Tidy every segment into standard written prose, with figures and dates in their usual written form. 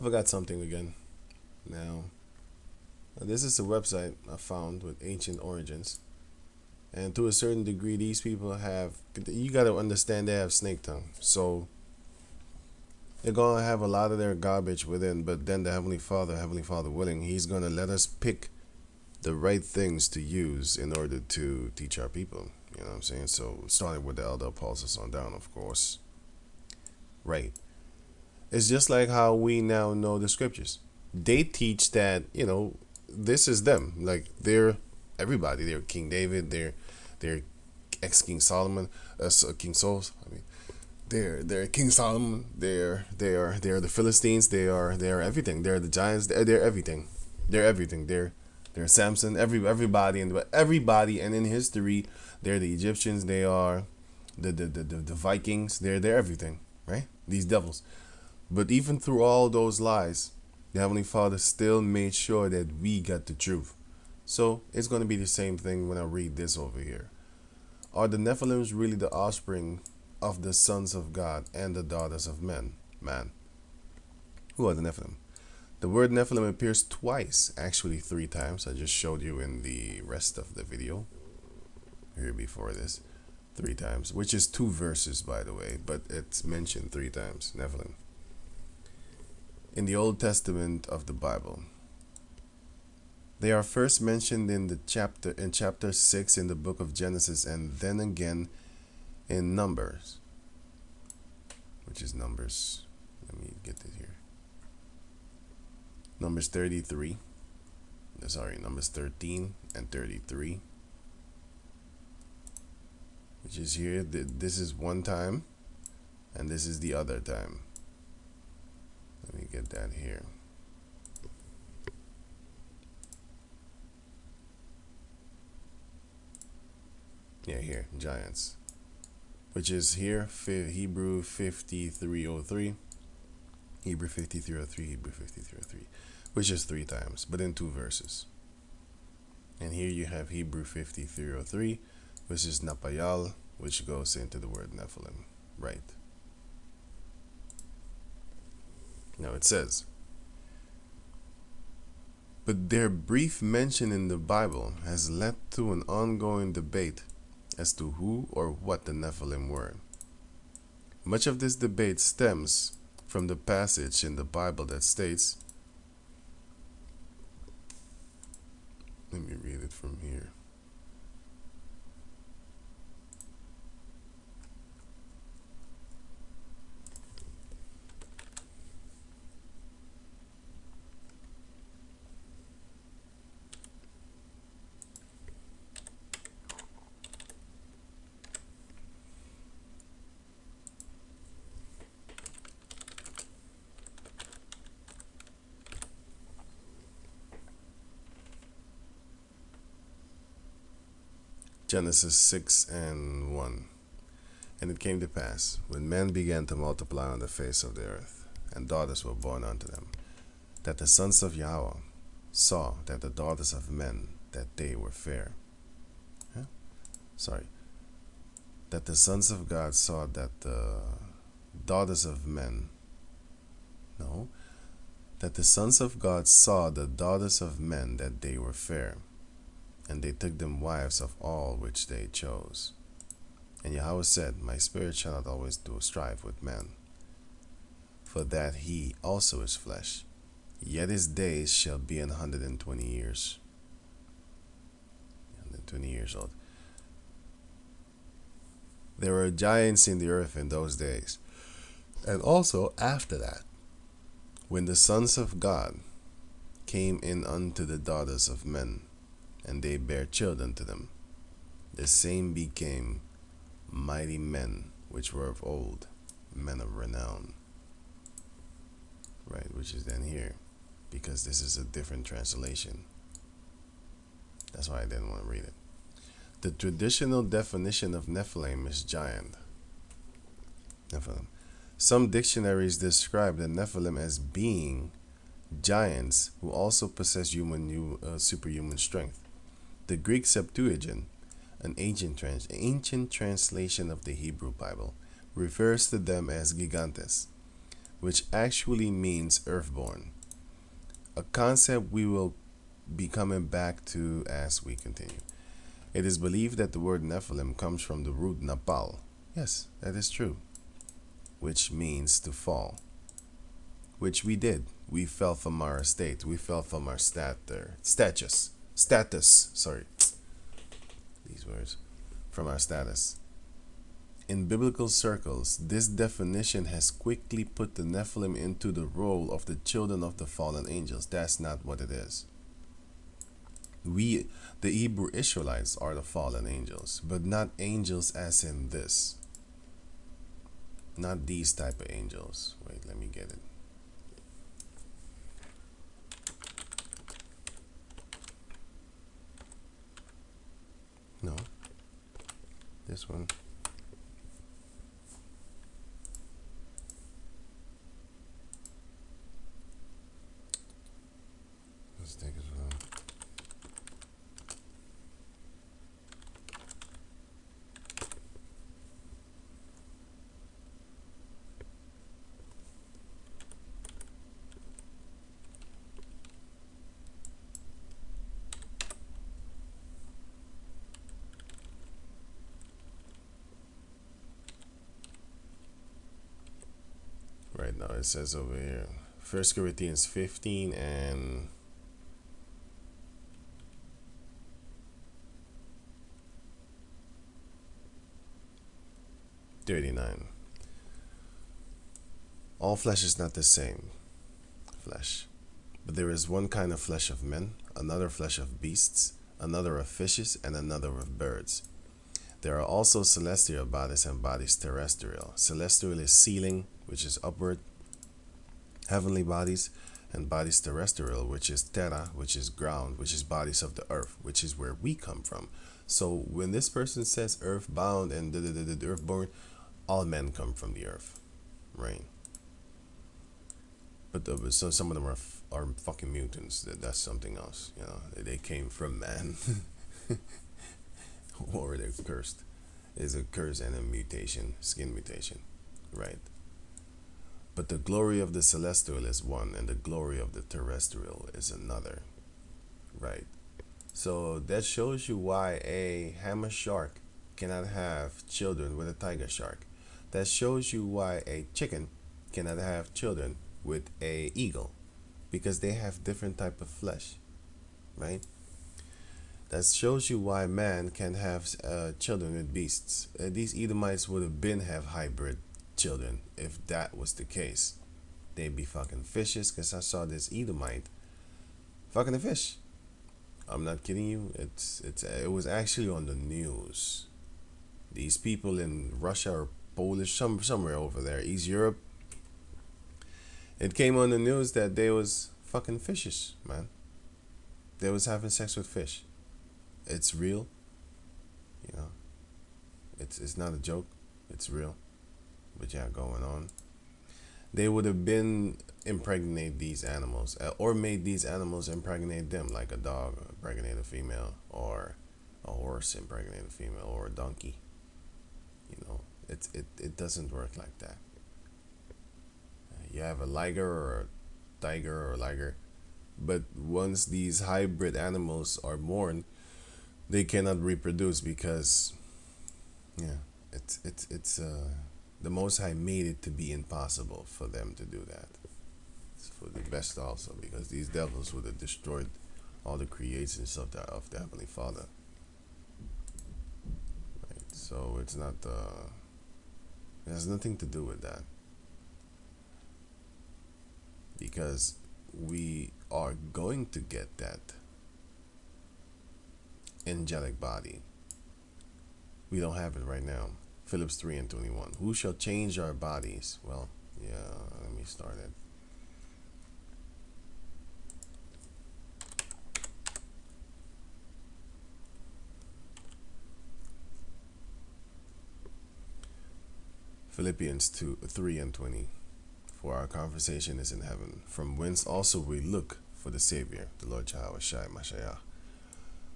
I forgot something again. Now, this is a website I found with ancient origins. And to a certain degree, these people have, you got to understand they have snake tongue. So they're going to have a lot of their garbage within, but then the Heavenly Father willing, He's going to let us pick the right things to use in order to teach our people. You know what I'm saying? So, starting with the elder apostles on down, of course. Right. It's just like how we now know the scriptures. They teach that, this is them. Like, they're everybody. They're King David, they're ex King Solomon, King Saul. I mean, they're King Solomon. They're the Philistines. They are everything. They're the giants. They're everything. They're everything. They're Samson. Everybody, and in history, they're the Egyptians. They are the Vikings. They're everything, right? These devils. But even through all those lies, the Heavenly Father still made sure that we got the truth. So it's going to be the same thing when I read this over here. Are the Nephilims really the offspring of the sons of God and the daughters of men? Man. Who are the Nephilim? The word Nephilim appears twice, actually 3 times. I just showed you in the rest of the video here before this. 3 times, which is 2 verses, by the way, but it's mentioned 3 times, Nephilim. In the Old Testament of the Bible, they are first mentioned in chapter 6 in the book of Genesis, and then again in Numbers, which is Numbers. Let me get it here. Numbers 33. Sorry, Numbers 13 and 33, which is here. This is one time, and this is the other time. Let me get that here. Yeah, here, giants, which is here, Hebrew 5303, Hebrew 5303, Hebrew 5303, which is 3 times, but in 2 verses. And here you have Hebrew 5303, which is Napayal, which goes into the word Nephilim, right? Now it says, but their brief mention in the Bible has led to an ongoing debate as to who or what the Nephilim were. Much of this debate stems from the passage in the Bible that states, let me read it from here. Genesis 6 and 1. And it came to pass, when men began to multiply on the face of the earth, and daughters were born unto them, that the sons of Yahweh saw that the daughters of men, that they were fair. That the sons of God saw that the daughters of men, that the sons of God saw the daughters of men, that they were fair, and they took them wives of all which they chose. And Yahweh said, my spirit shall not always do strive with man, for that he also is flesh, yet his days shall be 120 years. 120 years old. There were giants in the earth in those days, and also after that, when the sons of God came in unto the daughters of men, and they bare children to them, the same became mighty men which were of old, men of renown. Right, which is then here, because this is a different translation. That's why I didn't want to read it. The traditional definition of Nephilim is giant. Nephilim. Some dictionaries describe the Nephilim as being giants who also possess superhuman strength. The Greek Septuagint, an ancient translation of the Hebrew Bible, refers to them as gigantes. which actually means earthborn, a concept we will be coming back to as we continue. It is believed that the word Nephilim comes from the root napal. Yes, that is true, which means to fall, which we did. We fell from our estate. We fell from our status. Sorry, these words. From our status. In biblical circles, this definition has quickly put the Nephilim into the role of the children of the fallen angels. That's not what it is. We, the Hebrew Israelites, are the fallen angels, but not angels as in this. Not these type of angels. Wait, let me get it. No. This one. Let's take it slow. Right now it says over here, 1 Corinthians 15 and 39. All flesh is not the same flesh, but there is one kind of flesh of men, another flesh of beasts, another of fishes, and another of birds. There are also celestial bodies and bodies terrestrial. Celestial is ceiling, which is upward, heavenly bodies, and bodies terrestrial, which is terra, which is ground, which is bodies of the earth, which is where we come from. So when this person says earthbound and earthborn, all men come from the earth, right? But so some of them are fucking mutants. That's something else, you know. They came from man, or they're cursed. Is a curse and a mutation, skin mutation, right? But the glory of the celestial is one, and the glory of the terrestrial is another, right? So that shows you why a hammer shark cannot have children with a tiger shark. That shows you why a chicken cannot have children with a eagle, because they have different type of flesh, right? That shows you why man can have children with beasts. These Edomites would have been have hybrid children if that was the case. They'd be fucking fishes, because I saw this Edomite fucking a fish. I'm not kidding you. It was actually on the news. These people in Russia or Polish, somewhere over there, East Europe. It came on the news that they was fucking fishes, man. They was having sex with fish. It's real, you know. It's not a joke. It's real. But yeah, going on. They would have been impregnate these animals, or made these animals impregnate them, like a dog impregnate a female, or a horse impregnate a female, or a donkey. You know, it doesn't work like that. You have a liger or a tiger or a liger, but once these hybrid animals are born, they cannot reproduce because, yeah, it's the Most High made it to be impossible for them to do that. It's for the best also, because these devils would have destroyed all the creations of the Heavenly Father. Right? So it's not. It has nothing to do with that, because we are going to get that angelic body. We don't have it right now. Philippians 3 and 21. Who shall change our bodies? Well, yeah, let me start it. Philippians 3 and 20. For our conversation is in heaven, from whence also we look for the Savior, the Lord Yahushua Mashiach,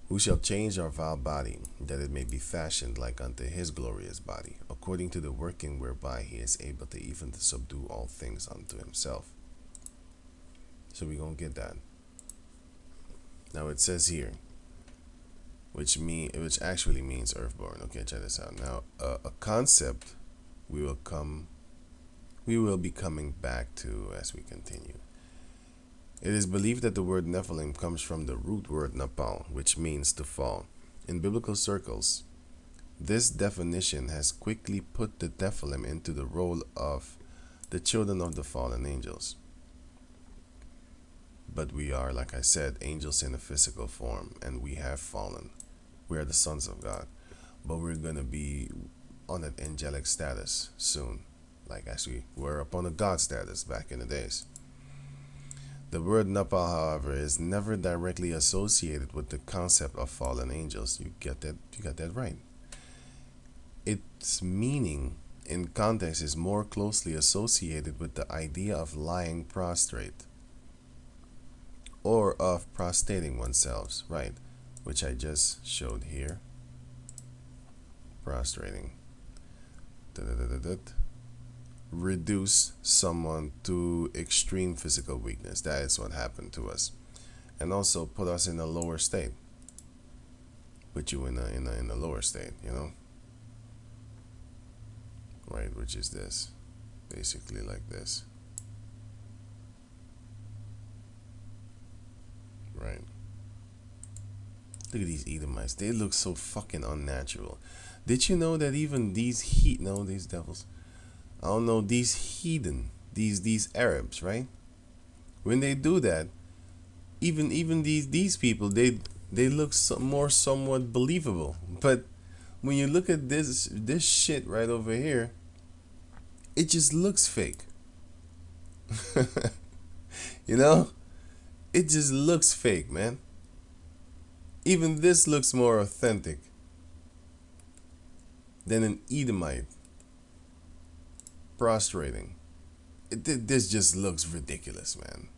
who shall change our vile body, that it may be fashioned like unto his glorious body, according to the working whereby he is able to even to subdue all things unto himself. So we're going to get that. Now it says here, which actually means earthborn. Okay, check this out. Now, a concept we will be coming back to as we continue. It is believed that the word Nephilim comes from the root word napal, which means to fall. In biblical circles, this definition has quickly put the Nephilim into the role of the children of the fallen angels. But we are, like I said, angels in a physical form, and we have fallen. We are the sons of God, but we're going to be on an angelic status soon, like as we were upon a God status back in the days. The word napal, however, is never directly associated with the concept of fallen angels. You got that right. Its meaning in context is more closely associated with the idea of lying prostrate, or of prostrating oneself, right? Which I just showed here. Prostrating. Reduce someone to extreme physical weakness. That is what happened to us, and also put us in a lower state. Put you in a lower state, right? Which is this, basically like this, right? Look at these Edomites. They look so fucking unnatural. Did you know that even these devils, I don't know, these heathen, these Arabs, right? When they do that, even these people, they look more somewhat believable. But when you look at this shit right over here, it just looks fake. It just looks fake, man. Even this looks more authentic than an Edomite prostrating. This just looks ridiculous, man.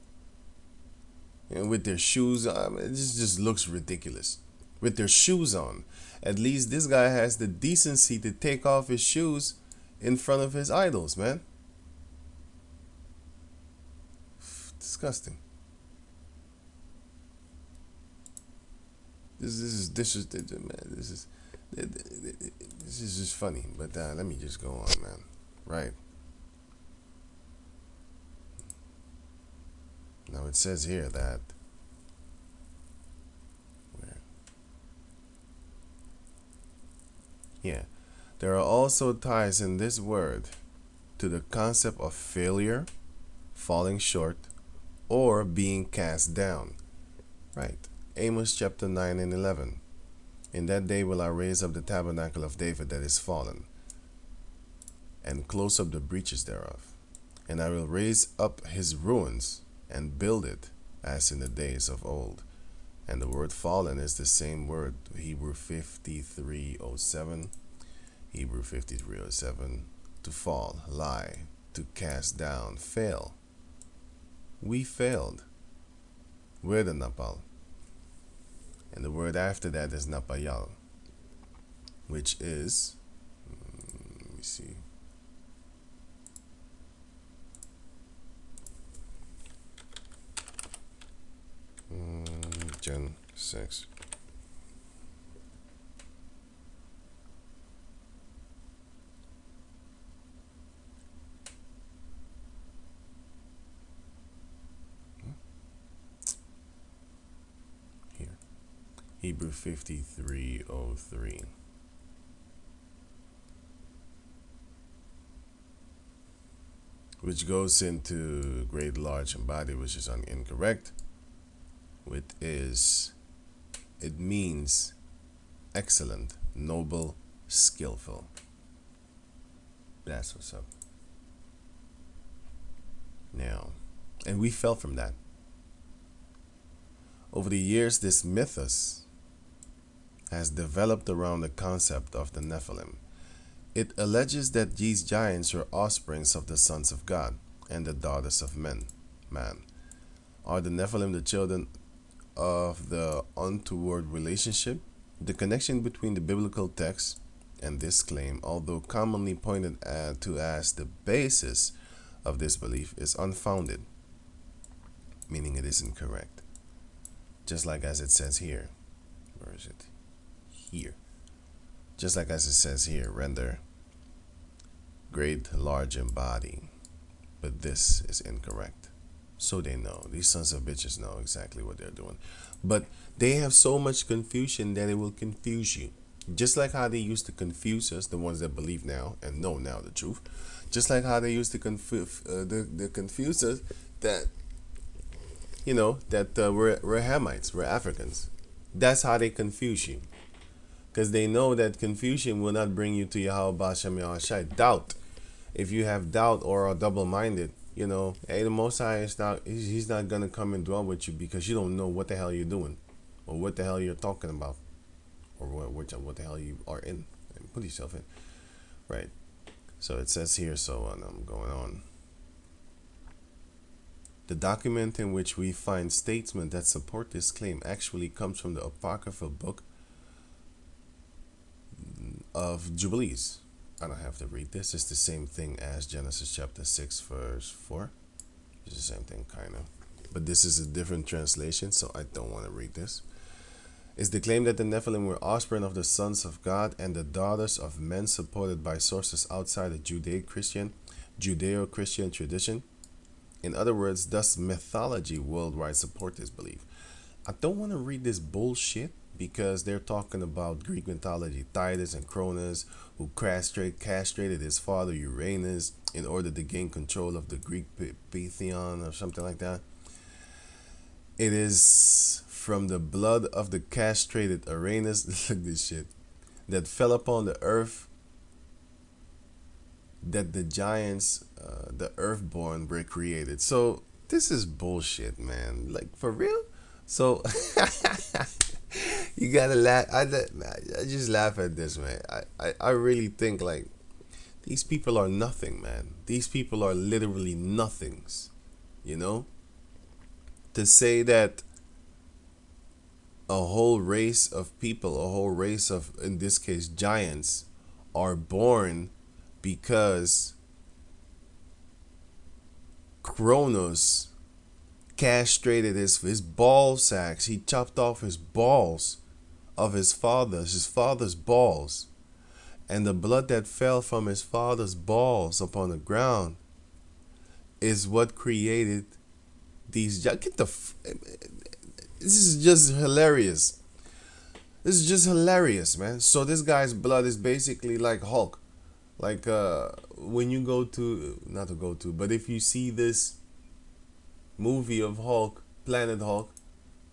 With their shoes on, it just looks ridiculous. With their shoes on, at least this guy has the decency to take off his shoes in front of his idols, man. Disgusting. This is just funny. But let me just go on, man. Right. Now it says here that there are also ties in this word to the concept of failure, falling short, or being cast down. Right. Amos chapter 9 and 11. In that day will I raise up the tabernacle of David that is fallen, and close up the breaches thereof. And I will raise up his ruins, and build it as in the days of old. And the word fallen is the same word, Hebrew 53:07. Hebrew 53:07. To fall, lie, to cast down, fail. We failed. We're the napal. And the word after that is napayal, which is, let me see. Gen 6. Here. Hebrew 53:03. Which goes into great, large, and body, which is incorrect. It means excellent, noble, skillful. That's what's up. Now, and we fell from that. Over the years, this mythos has developed around the concept of the Nephilim. It alleges that these giants are offsprings of the sons of God and the daughters of man. Are the Nephilim the children of the untoward relationship. The connection between the biblical text and this claim, although commonly pointed to as the basis of this belief, is unfounded, meaning it is incorrect. Just like as it says here. Where is it? Here. Just like as it says here, render great, large, and body. But this is incorrect. So they know. These sons of bitches know exactly what they're doing. But they have so much confusion that it will confuse you. Just like how they used to confuse us, the ones that believe now and know now the truth. Just like how they used to confuse us that, we're Hamites, we're Africans. That's how they confuse you. Because they know that confusion will not bring you to Yahweh Bashem Yahweh. Doubt. If you have doubt or are double-minded, hey, the Most High is not, he's not going to come and dwell with you because you don't know what the hell you're doing or what the hell you're talking about or what the hell you are in and put yourself in. Right. So it says here, I'm going on. The document in which we find statements that support this claim actually comes from the apocryphal book of Jubilees. I don't have to read this. It's the same thing as Genesis chapter 6 verse 4. It's the same thing, kind of. But this is a different translation, so I don't want to read this. It's the claim that the Nephilim were offspring of the sons of God and the daughters of men, supported by sources outside the Judeo-Christian tradition. In other words, thus mythology worldwide support this belief. I don't want to read this bullshit because they're talking about Greek mythology, Titus and Cronus, who castrated his father Uranus in order to gain control of the Greek pantheon or something like that. It is from the blood of the castrated Uranus, look at this shit, that fell upon the earth that the giants, the earthborn, were created. So this is bullshit, man. Like, for real? So you gotta laugh. I just laugh at this, man. I really think, like, these people are nothing, man. These people are literally nothings. To say that a whole race of people, a whole race of, in this case, giants, are born because Kronos castrated his ball sacks. He chopped off his balls of his father's balls, and the blood that fell from his father's balls upon the ground is what created these. This is just hilarious. This is just hilarious, man. So this guy's blood is basically like Hulk. Like, when you go to, not to go to, but if you see this movie of Hulk, Planet Hulk,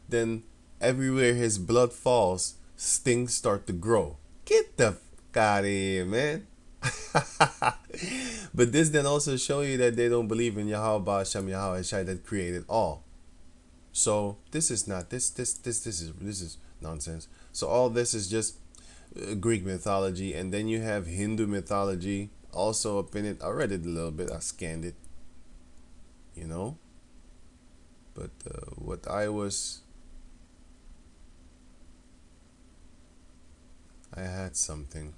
then everywhere his blood falls, stings start to grow. Get the fuck out of here, man. But this then also show you that they don't believe in Yahweh Ba'Shem Yahweh Shai that created all. So this is not this is nonsense. So all this is just Greek mythology, and then you have Hindu mythology also up in it. I read it a little bit. I scanned it. But what I had something.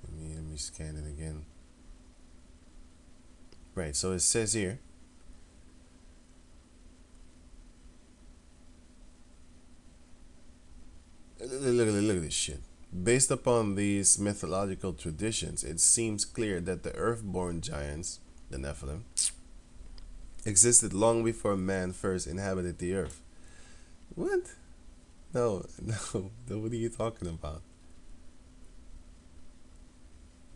Let me scan it again. Right, so it says here, look at this shit. Based upon these mythological traditions, it seems clear that the earthborn giants, the Nephilim, existed long before man first inhabited the earth. What? No. What are you talking about?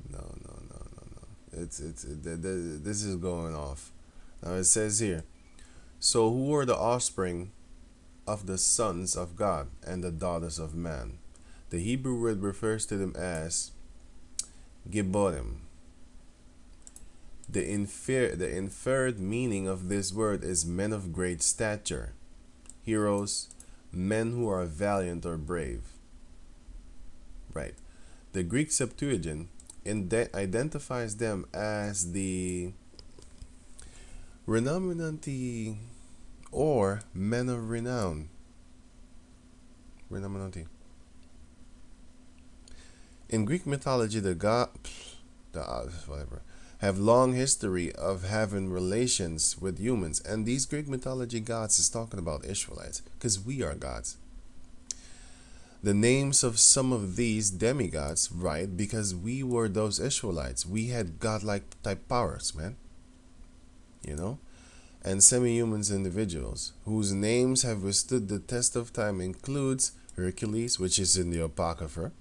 No. This is going off. Now it says here, so who were the offspring of the sons of God and the daughters of man? The Hebrew word refers to them as Geborim. The inferred meaning of this word is men of great stature, heroes, men who are valiant or brave. Right. The Greek Septuagint identifies them as the renominanti or men of renown. In Greek mythology, whatever, have long history of having relations with humans, and these Greek mythology gods is talking about Israelites, because we are gods. The names of some of these demigods, right? Because we were those Israelites. We had godlike type powers, man. You know? And semi-humans individuals whose names have withstood the test of time includes Hercules, which is in the Apocrypha,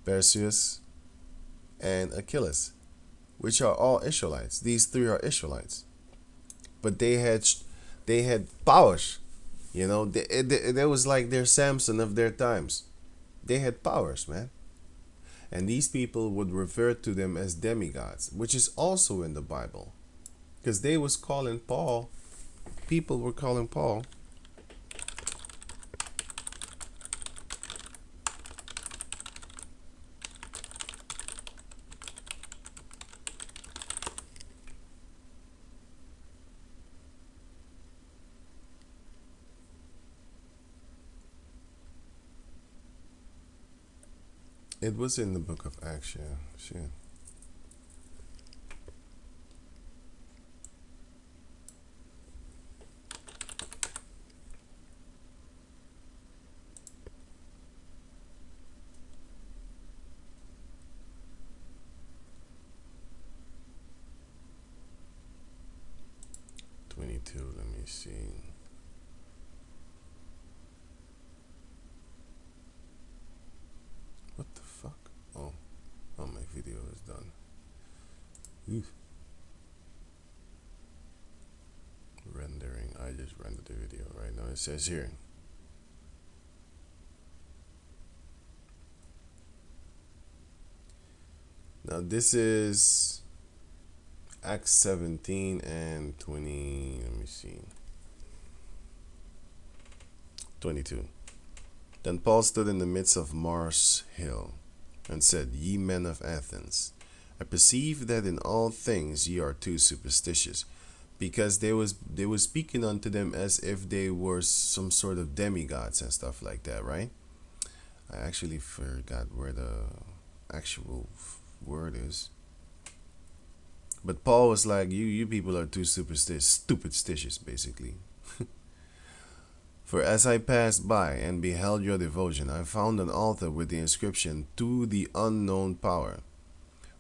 Perseus, and Achilles, which are all Israelites. These three are Israelites, but they had powers. You know, they was like their Samson of their times. They had powers, man. And these people would refer to them as demigods, which is also in the Bible, because they was calling Paul. People were calling Paul. It was in the book of Acts, yeah. Shit. Let me see. What the fuck? Oh, my video is done. Oof. Rendering. I just rendered the video right now. It says here. Now this is Acts 17 and 20. Let me see. 22. Then Paul stood in the midst of Mars Hill and said, Ye men of Athens, I perceive that in all things ye are too superstitious. Because they was speaking unto them as if they were some sort of demigods and stuff like that, right? I actually forgot where the actual word is. But Paul was like, you people are too stupidstitious, basically. For as I passed by and beheld your devotion, I found an altar with the inscription, To the unknown power,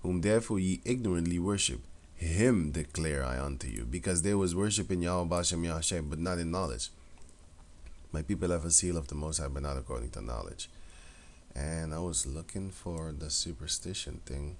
whom therefore ye ignorantly worship. Him declare I unto you. Because they was worshiping Yahweh Bashem Yahshem, but not in knowledge. My people have a seal of the Most High, but not according to knowledge. And I was looking for the superstition thing.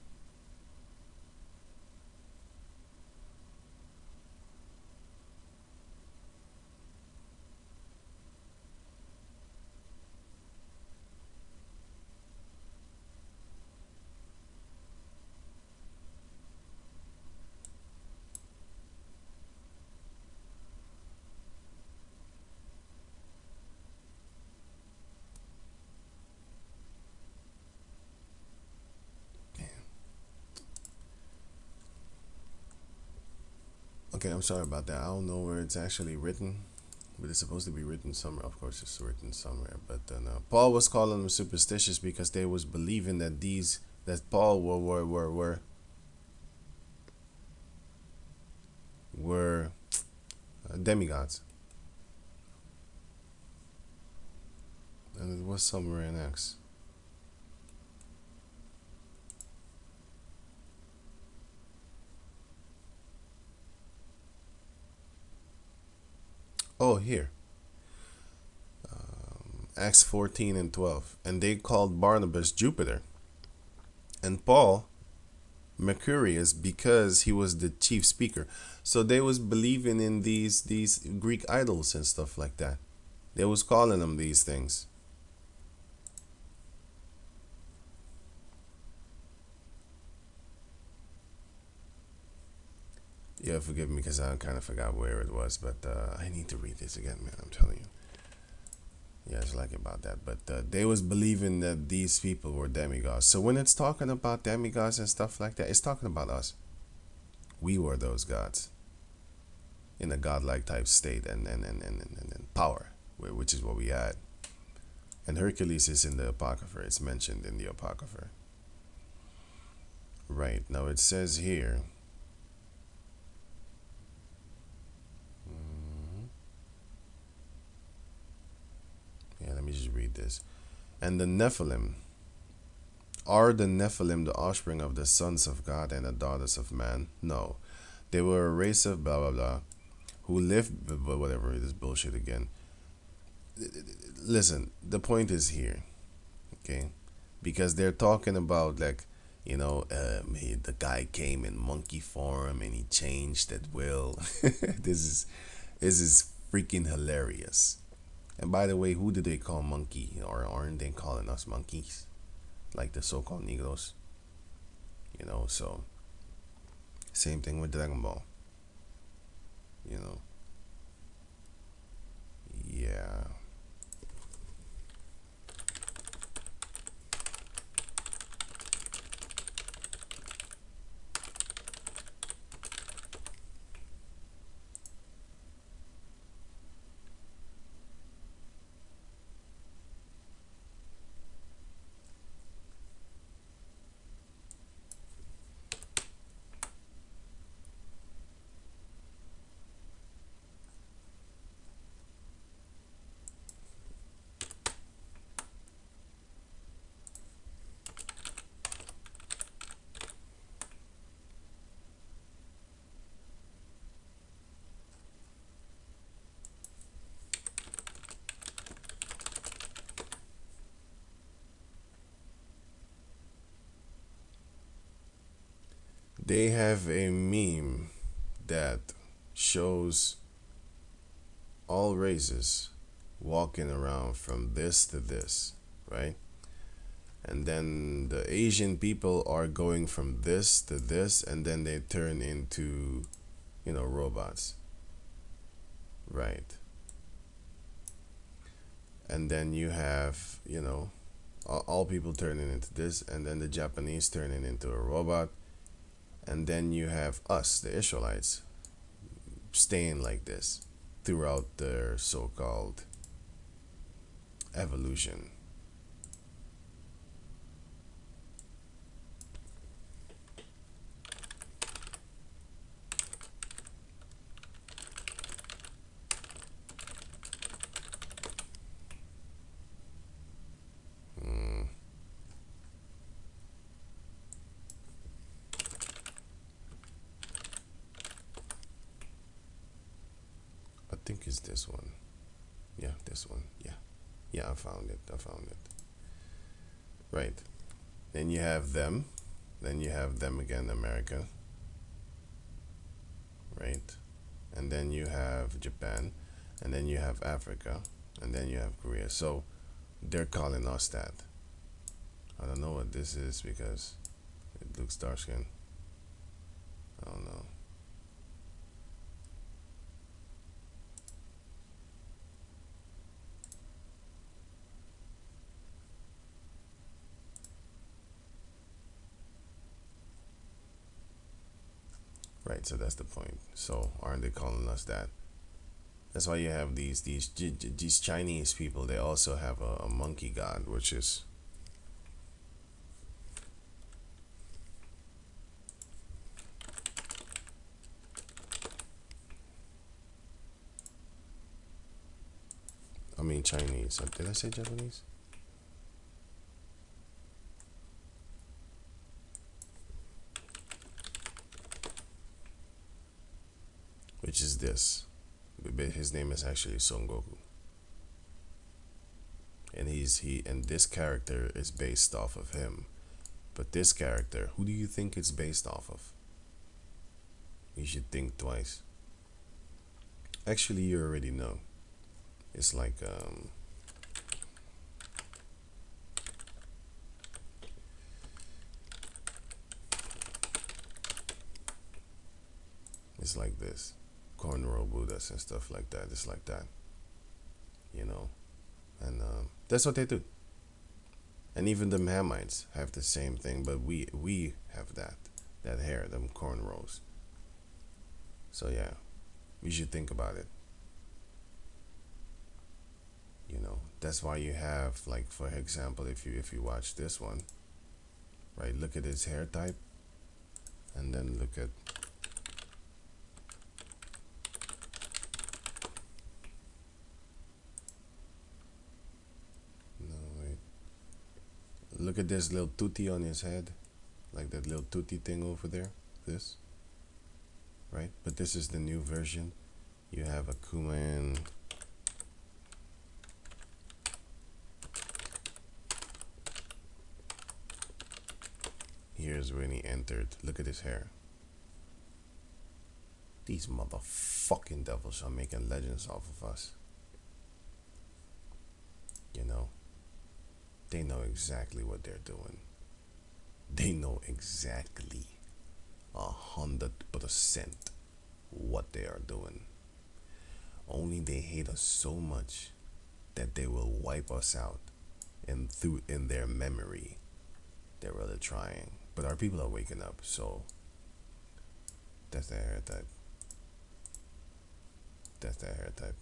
Okay, I'm sorry about that. I don't know where it's actually written, but it's supposed to be written somewhere. Of course, it's written somewhere. But Paul was calling them superstitious because they was believing that Paul were demigods, and it was somewhere in Acts. Oh, here. Acts 14 and 12. And they called Barnabas Jupiter, and Paul Mercurius, because he was the chief speaker. So they was believing in these Greek idols and stuff like that. They was calling them these things. Yeah, forgive me because I kind of forgot where it was, but I need to read this again, man. I'm telling you. Yeah, it's like about that. But they was believing that these people were demigods. So when it's talking about demigods and stuff like that, it's talking about us. We were those gods. in a godlike type state and power, which is what we had. And Hercules is in the Apocrypha. It's mentioned in the Apocrypha. Right. Now it says here. Yeah, let me just read this. And the Nephilim. Are the Nephilim the offspring of the sons of God and the daughters of man? No. They were a race of blah blah blah who lived, whatever, this bullshit again. Listen, the point is here, okay? Because they're talking about, like, the guy came in monkey form and he changed at will. This is freaking hilarious. And by the way, who do they call monkey? Or aren't they calling us monkeys? Like the so-called Negroes. So same thing with Dragon Ball. You know. Yeah. They have a meme that shows all races walking around from this to this, right? And then the Asian people are going from this to this, and then they turn into, robots, right? And then you have, all people turning into this, and then the Japanese turning into a robot, and then you have us, the Israelites, staying like this throughout their so-called evolution. I think it's this one. Yeah, this one. Yeah, I found it. Right. Then you have them. Then you have them again, America. Right. And then you have Japan. And then you have Africa. And then you have Korea. So they're calling us that. I don't know what this is because it looks dark skin. I don't know. Right, so that's the point. So aren't they calling us that? That's why you have these Chinese people. They also have a monkey god, which is Chinese. Did I say Japanese? Which is this. His name is actually Son Goku. And and this character is based off of him. But this character, who do you think it's based off of? You should think twice. Actually, you already know. It's like it's like this. Cornrow Buddhas and stuff like that. It's like that. And that's what they do. And even the Hamites have the same thing, but we have that hair, them cornrows. So yeah, You should think about it. You know, that's why you have, like, for example, if you watch this one, right? Look at his hair type, and then look at, no, wait, look at this little tootie on his head, like that little tootie thing over there. This, right? But this is the new version. You have a Kuman. Here's when he entered. Look at his hair. These motherfucking devils are making legends off of us. You know, they know exactly what they're doing. They know exactly 100% what they are doing. Only they hate us so much that they will wipe us out, and through in their memory, they're really trying. But our people are waking up, so that's their hair type. That's their hair type.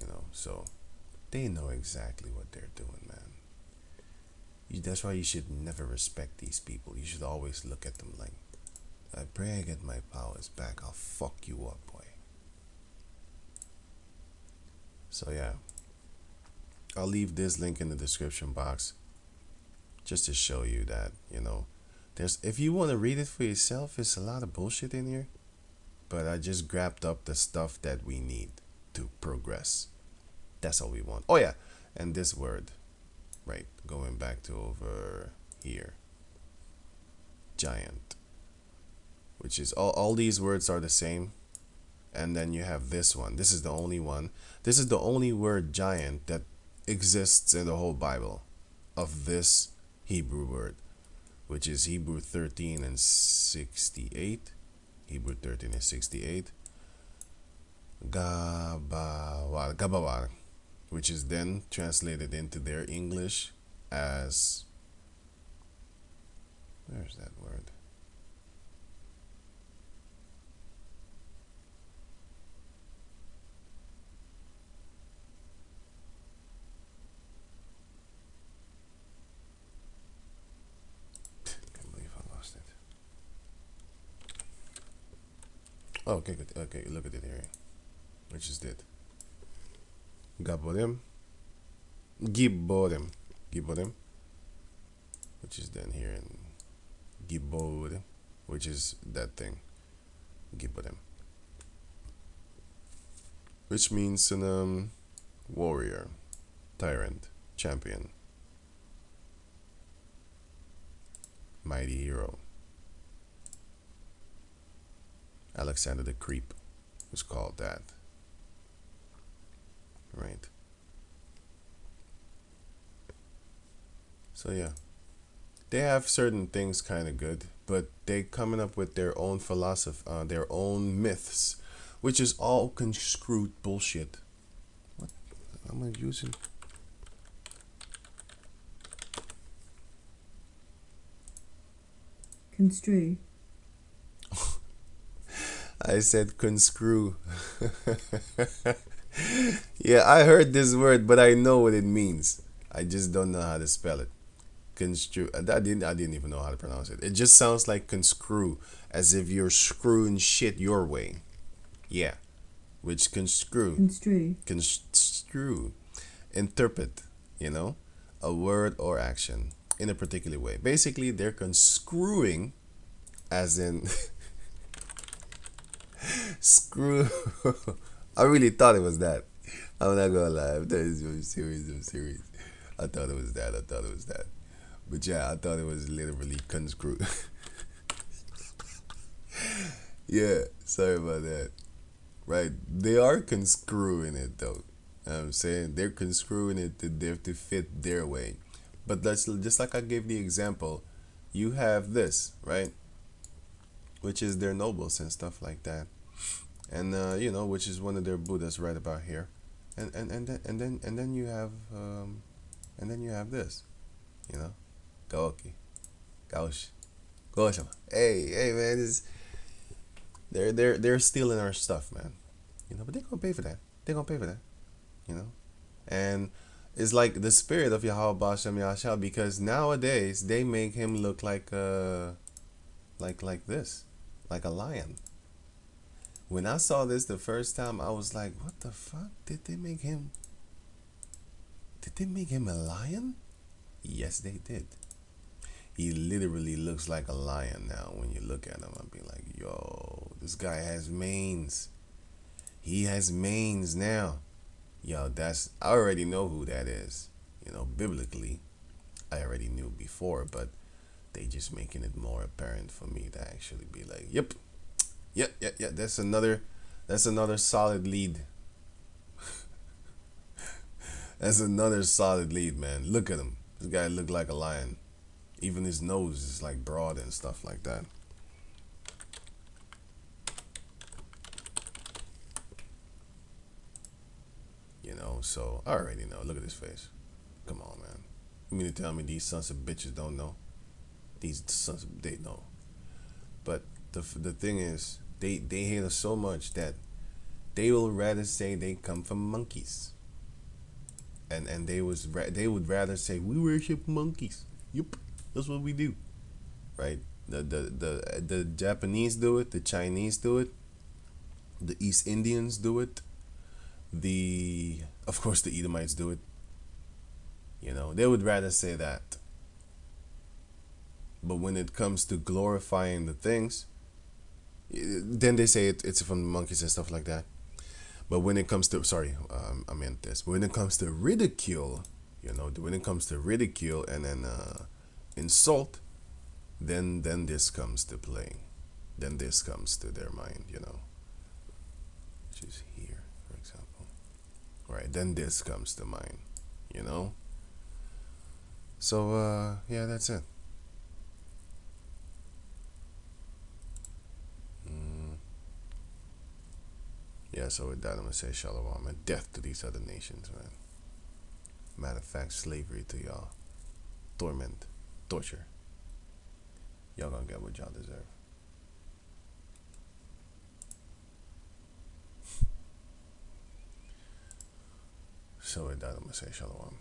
You know, so they know exactly what they're doing, man. That's why you should never respect these people. You should always look at them like, I pray I get my powers back. I'll fuck you up, boy. So yeah, I'll leave this link in the description box just to show you that, you know, there's, if you want to read it for yourself, it's a lot of bullshit in here, but I just grabbed up the stuff that we need to progress. That's all we want. Oh yeah, and this word, right, going back to over here, giant, which is all these words are the same. And then you have this one. This is the only one. This is the only word giant that exists in the whole Bible of this Hebrew word, which is Hebrew 13 and 68. Hebrew 13 and 68. Gabawar, which is then translated into their English as, where's that word? Oh, okay, good. Okay, look at it here. Which is it? Gaborem. Giborem. Giborem. Which is then here in Gibor, which is that thing. Giborem. Which means an warrior, tyrant, champion, mighty hero. Alexander the Creep was called that. Right. So yeah, they have certain things kind of good, but they coming up with their own philosophy, their own myths, which is all construed bullshit. What am I using? Construe. I said conscrew. Yeah, I heard this word, but I know what it means. I just don't know how to spell it. Construe. I didn't even know how to pronounce it. It just sounds like conscrew, as if you're screwing shit your way. Yeah, which construe. Construe. Construe. Interpret. You know, a word or action in a particular way. Basically, they're conscrewing, as in screw. I really thought it was that. I'm not gonna lie. I'm serious. I'm serious. I thought it was that. I thought it was that. But yeah, I thought it was literally conscrew. Yeah, sorry about that. Right, they are conscrewing it though. I'm saying they're conscrewing it to fit their way. But that's just like I gave the example. You have this, right, which is their nobles and stuff like that, and you know, which is one of their Buddhas right about here, and then you have this, you know, Gaoki, Gaoshi, Goshama. Hey man, They're stealing our stuff, man. But they're gonna pay for that. They're gonna pay for that. You know, and it's like the spirit of Yahweh Bashem Yahshua, because nowadays they make him look like like this, like a lion. When I saw this the first time, I was like, "What the fuck? Did they make him? Did they make him a lion?" Yes, they did. He literally looks like a lion now. When you look at him, I'll be like, "Yo, this guy has manes. He has manes now." Yo, I already know who that is. Biblically, I already knew before, but they just making it more apparent for me to actually be like, "Yep, yeah. That's another solid lead. That's another solid lead, man. Look at him. This guy looked like a lion. Even his nose is like broad and stuff like that." So I already know. Look at his face. Come on, man. You mean to tell me these sons of bitches don't know? These sons of, they know. But the thing is, they hate us so much that they will rather say they come from monkeys, and they would rather say we worship monkeys. Yep, that's what we do, right? The Japanese do it, the Chinese do it, the East Indians do it, the of course the Edomites do it. They would rather say that. But when it comes to glorifying the things, then they say it's from the monkeys and stuff like that. But when it comes to, sorry, I meant this. When it comes to ridicule, when it comes to ridicule and then insult, then this comes to play. Then this comes to their mind, which is here, for example. Right? Then this comes to mind, you know. So yeah, that's it. Yeah, so with that, I'm gonna say shalom and death to these other nations, man. Matter of fact, slavery to y'all, torment, torture. Y'all gonna get what y'all deserve. So with that, I'm gonna say shalom.